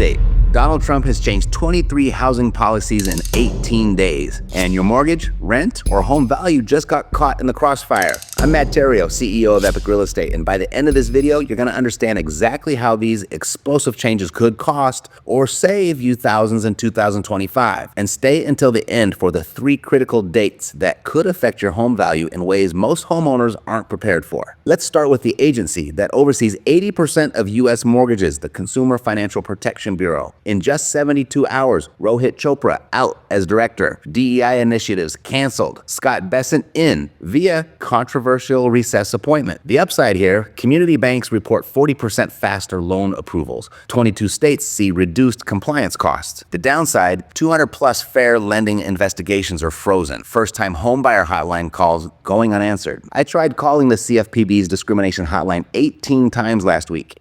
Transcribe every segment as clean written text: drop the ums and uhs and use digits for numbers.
update. Donald Trump has changed 23 housing policies in 18 days, and your mortgage, rent, or home value just got caught in the crossfire. I'm Matt Theriault, CEO of Epic Real Estate, and by the end of this video, you're going to understand exactly how these explosive changes could cost or save you thousands in 2025. And stay until the end for the 3 critical dates that could affect your home value in ways most homeowners aren't prepared for. Let's start with the agency that oversees 80% of U.S. mortgages, the Consumer Financial Protection Bureau. In just 72 hours, Rohit Chopra out as director. DEI initiatives canceled. Scott Bessent in via controversial recess appointment. The upside here, community banks report 40% faster loan approvals. 22 states see reduced compliance costs. The downside, 200 plus fair lending investigations are frozen. First-time homebuyer hotline calls going unanswered. I tried calling the CFPB's discrimination hotline 18 times last week.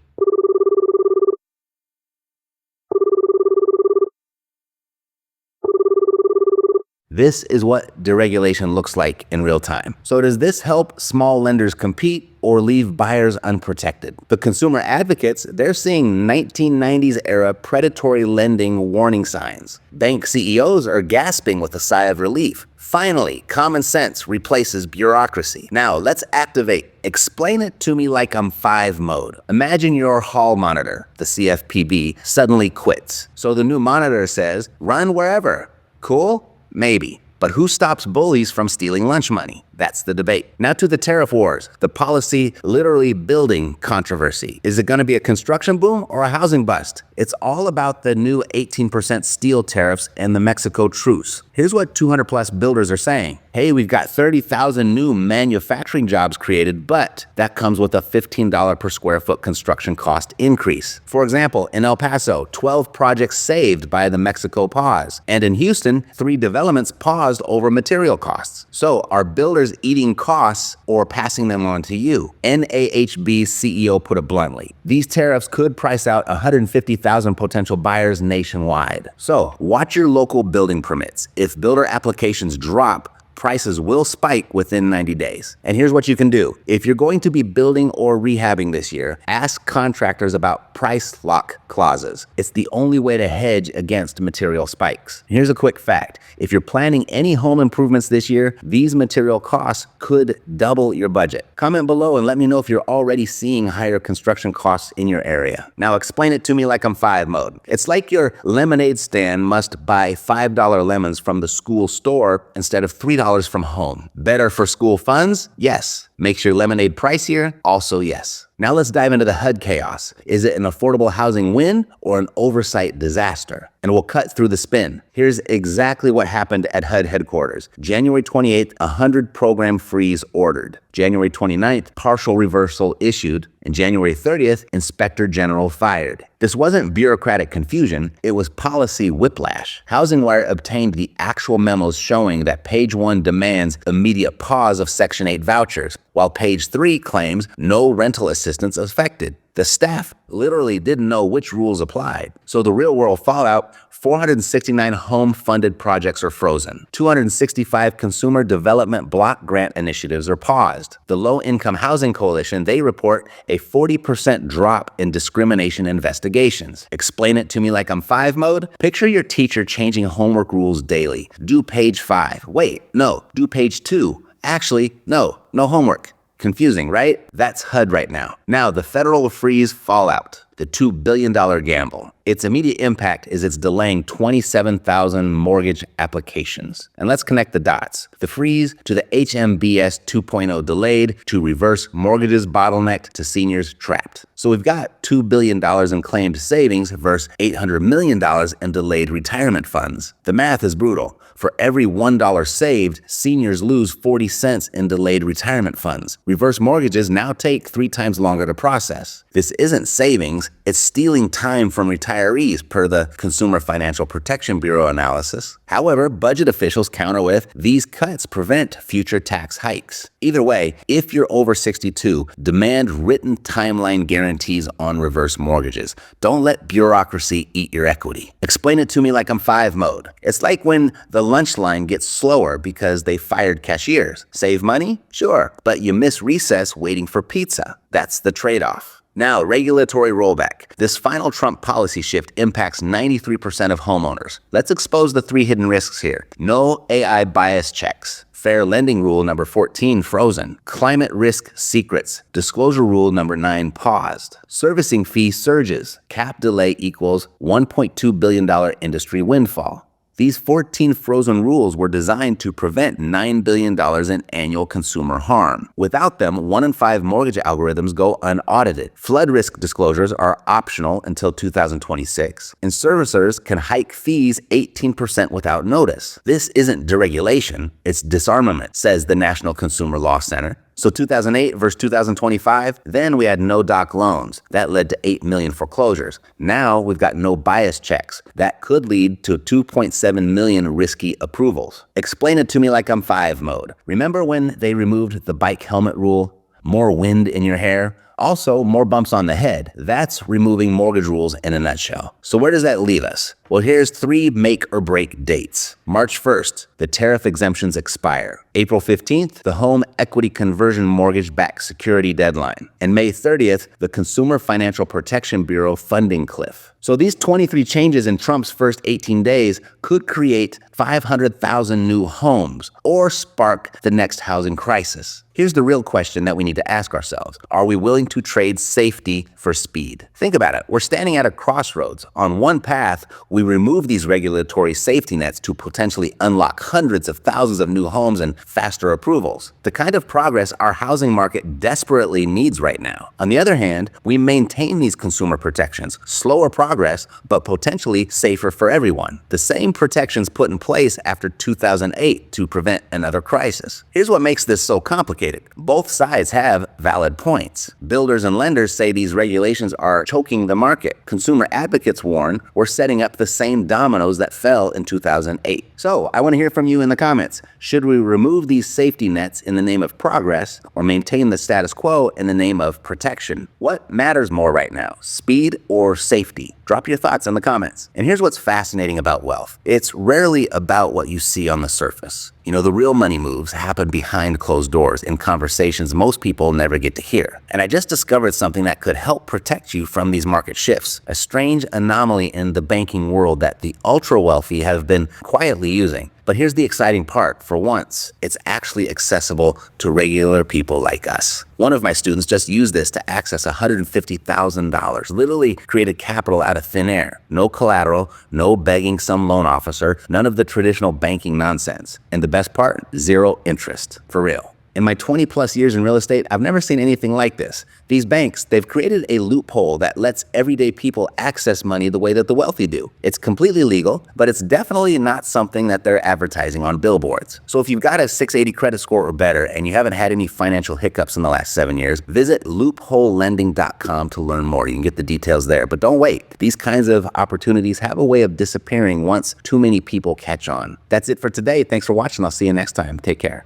This is what deregulation looks like in real time. So does this help small lenders compete or leave buyers unprotected? The consumer advocates, they're seeing 1990s era predatory lending warning signs. Bank CEOs are gasping with a sigh of relief. Finally, common sense replaces bureaucracy. Now let's activate explain it to me like I'm 5 mode. Imagine your hall monitor, the CFPB, suddenly quits. So the new monitor says, run wherever. Cool? Maybe. But who stops bullies from stealing lunch money? That's the debate. Now to the tariff wars, the policy literally building controversy. Is it going to be a construction boom or a housing bust? It's all about the new 18% steel tariffs and the Mexico truce. Here's what 200 plus builders are saying. Hey, we've got 30,000 new manufacturing jobs created, but that comes with a $15 per square foot construction cost increase. For example, in El Paso, 12 projects saved by the Mexico pause. And in Houston, 3 developments paused over material costs. So are builders eating costs or passing them on to you? NAHB's CEO put it bluntly. These tariffs could price out 150,000 potential buyers nationwide. So watch your local building permits. If builder applications drop, prices will spike within 90 days. And here's what you can do. If you're going to be building or rehabbing this year, ask contractors about price lock clauses. It's the only way to hedge against material spikes. Here's a quick fact. If you're planning any home improvements this year, these material costs could double your budget. Comment below and let me know if you're already seeing higher construction costs in your area. Now explain it to me like I'm 5 mode. It's like your lemonade stand must buy $5 lemons from the school store instead of $3 from home. Better for school funds? Yes. Makes your lemonade pricier? Also yes. Now let's dive into the HUD chaos. Is it an affordable housing win or an oversight disaster? And we'll cut through the spin. Here's exactly what happened at HUD headquarters. January 28th, 100 program freeze ordered. January 29th, partial reversal issued. And January 30th, Inspector General fired. This wasn't bureaucratic confusion, it was policy whiplash. HousingWire obtained the actual memos showing that page 1 demands immediate pause of Section 8 vouchers, while page 3 claims no rental assistance affected. The staff literally didn't know which rules applied. So the real-world fallout, 469 home-funded projects are frozen. 265 consumer development block grant initiatives are paused. The Low-Income Housing Coalition, they report a 40% drop in discrimination investigations. Explain it to me like I'm 5 mode? Picture your teacher changing homework rules daily. Do page 5. Wait, no, do page 2. Actually, no homework. Confusing, right? That's HUD right now. Now, the federal freeze fallout, the $2 billion gamble. Its immediate impact is it's delaying 27,000 mortgage applications. And let's connect the dots. The freeze to the HMBS 2.0 delayed, to reverse mortgages bottlenecked, to seniors trapped. So we've got $2 billion in claimed savings versus $800 million in delayed retirement funds. The math is brutal. For every $1 saved, seniors lose 40 cents in delayed retirement funds. Reverse mortgages now take 3 times longer to process. This isn't savings, it's stealing time from retirees per the Consumer Financial Protection Bureau analysis. However, budget officials counter with, these cuts prevent future tax hikes. Either way, if you're over 62, demand written timeline guarantees on reverse mortgages. Don't let bureaucracy eat your equity. Explain it to me like I'm 5 mode. It's like when the lunch line gets slower because they fired cashiers. Save money? Sure, but you miss recess waiting for pizza. That's the trade-off. Now, regulatory rollback. This final Trump policy shift impacts 93% of homeowners. Let's expose the 3 hidden risks here. No AI bias checks. Fair lending rule number 14 frozen. Climate risk secrets. Disclosure rule number 9 paused. Servicing fee surges. Cap delay equals $1.2 billion industry windfall. These 14 frozen rules were designed to prevent $9 billion in annual consumer harm. Without them, 1 in 5 mortgage algorithms go unaudited. Flood risk disclosures are optional until 2026. And servicers can hike fees 18% without notice. This isn't deregulation, it's disarmament, says the National Consumer Law Center. So 2008 versus 2025, then we had no doc loans. That led to 8 million foreclosures. Now we've got no bias checks. That could lead to 2.7 million risky approvals. Explain it to me like I'm 5 mode. Remember when they removed the bike helmet rule? More wind in your hair? Also, more bumps on the head. That's removing mortgage rules in a nutshell. So where does that leave us? Well, here's 3 make or break dates. March 1st, the tariff exemptions expire. April 15th, the home equity conversion mortgage-backed security deadline. And May 30th, the Consumer Financial Protection Bureau funding cliff. So these 23 changes in Trump's first 18 days could create 500,000 new homes or spark the next housing crisis. Here's the real question that we need to ask ourselves. Are we willing to trade safety for speed? Think about it. We're standing at a crossroads. On one path, we remove these regulatory safety nets to potentially unlock hundreds of thousands of new homes and faster approvals, the kind of progress our housing market desperately needs right now. On the other hand, we maintain these consumer protections, slower progress, but potentially safer for everyone. The same protections put in place after 2008 to prevent another crisis. Here's what makes this so complicated. Both sides have valid points. Builders and lenders say these regulations are choking the market. Consumer advocates warn we're setting up the same dominoes that fell in 2008. So I want to hear from you in the comments. Should we remove these safety nets in the name of progress or maintain the status quo in the name of protection? What matters more right now, speed or safety? Drop your thoughts in the comments. And here's what's fascinating about wealth. It's rarely about what you see on the surface. You know, the real money moves happen behind closed doors in conversations most people never get to hear. And I just discovered something that could help protect you from these market shifts, a strange anomaly in the banking world that the ultra-wealthy have been quietly using. But here's the exciting part. For once, it's actually accessible to regular people like us. One of my students just used this to access $150,000, literally created capital out of thin air. No collateral, no begging some loan officer, none of the traditional banking nonsense. And the best part, 0 interest, for real. In my 20 plus years in real estate, I've never seen anything like this. These banks, they've created a loophole that lets everyday people access money the way that the wealthy do. It's completely legal, but it's definitely not something that they're advertising on billboards. So if you've got a 680 credit score or better and you haven't had any financial hiccups in the last 7 years, visit loopholelending.com to learn more. You can get the details there, but don't wait. These kinds of opportunities have a way of disappearing once too many people catch on. That's it for today. Thanks for watching. I'll see you next time. Take care.